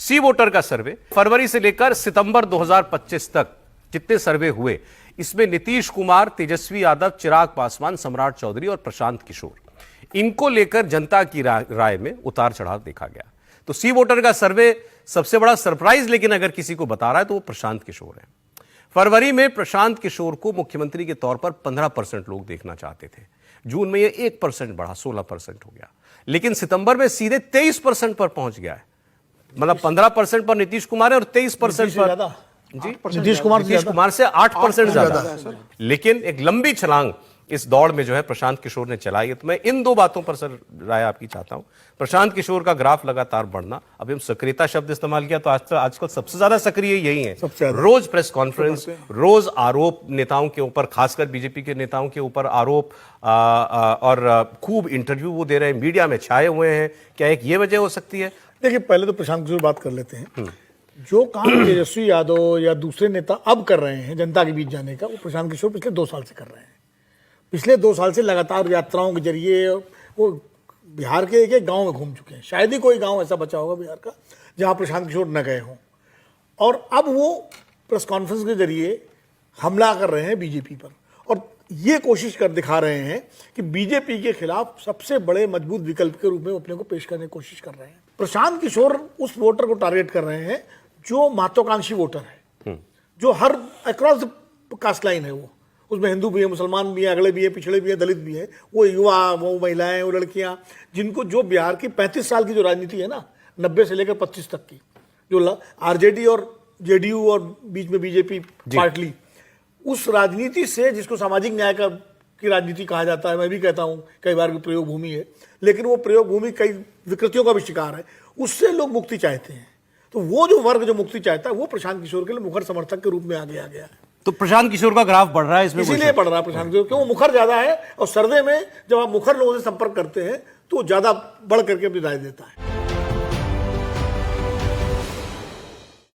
सी voter का सर्वे फरवरी से लेकर सितंबर 2025 तक जितने सर्वे हुए, इसमें नीतीश कुमार, तेजस्वी यादव, चिराग पासवान, सम्राट चौधरी और प्रशांत किशोर, इनको लेकर जनता की राय में उतार चढ़ाव देखा गया। तो सी वोटर का सर्वे सबसे बड़ा सरप्राइज लेकिन अगर किसी को बता रहा है तो वो प्रशांत किशोर है। फरवरी में प्रशांत किशोर को मुख्यमंत्री के तौर पर 15% लोग देखना चाहते थे। जून में ये 1% बढ़ा, 16% हो गया, लेकिन सितंबर में सीधे 23% पर पहुंच गया है। मतलब 15% पर नीतीश कुमार है और 23% पर जी नीतीश कुमार से 8% ज्यादा। लेकिन एक लंबी छलांग इस दौड़ में जो है प्रशांत किशोर ने चलाई है। तो मैं इन दो बातों पर सर राय आपकी चाहता हूं। प्रशांत किशोर का ग्राफ लगातार बढ़ना, अभी हम सक्रियता शब्द इस्तेमाल किया तो आजकल सबसे ज्यादा सक्रिय यही है। रोज प्रेस कॉन्फ्रेंस, रोज आरोप नेताओं के ऊपर, खासकर बीजेपी के नेताओं के ऊपर आरोप, और खूब इंटरव्यू वो दे रहे हैं, मीडिया में छाए हुए हैं। क्या एक ये वजह हो सकती है? देखिए, पहले तो प्रशांत किशोर बात कर लेते हैं। जो काम तेजस्वी यादव या दूसरे नेता अब कर रहे हैं जनता के बीच जाने का, वो प्रशांत किशोर पिछले 2 साल से कर रहे हैं। पिछले 2 साल से लगातार यात्राओं के जरिए वो बिहार के एक गांव में घूम चुके हैं। शायद ही कोई गांव ऐसा बचा होगा बिहार का जहां प्रशांत किशोर न गए हों। और अब वो प्रेस कॉन्फ्रेंस के जरिए हमला कर रहे हैं बीजेपी पर, और ये कोशिश कर दिखा रहे हैं कि बीजेपी के खिलाफ सबसे बड़े मजबूत विकल्प के रूप में अपने को पेश करने की कोशिश कर रहे हैं। प्रशांत किशोर उस वोटर को टारगेट कर रहे हैं जो महत्वाकांक्षी वोटर है, जो हर अक्रॉस द कास्ट लाइन है। वो उसमें हिंदू भी है, मुसलमान भी है, अगले भी है, पिछड़े भी है, दलित भी है, वो युवा, वो महिलाएं, वो लड़कियां, जिनको जो बिहार की 35 साल की जो राजनीति है ना, 90 से लेकर 25 तक की, जो आरजेडी और जेडीयू और बीच में बीजेपी पार्टली, उस राजनीति से, जिसको सामाजिक न्याय की राजनीति कहा जाता है, मैं भी कहता हूं कई बार की प्रयोग भूमि है, लेकिन वो प्रयोग भूमि कई विकृतियों का भी शिकार है, उससे लोग मुक्ति चाहते हैं। तो वो जो वर्ग जो मुक्ति चाहता है, वो प्रशांत किशोर के लिए मुखर समर्थक के रूप में आगे आ गया है। तो प्रशांत किशोर का ग्राफ बढ़ रहा है इसमें, इसीलिए बढ़ रहा है प्रशांत किशोर, क्योंकि वो मुखर ज्यादा है, और सर्वे में जब आप मुखर लोगों से संपर्क करते हैं तो ज्यादा बढ़ करके अपनी राय देता है।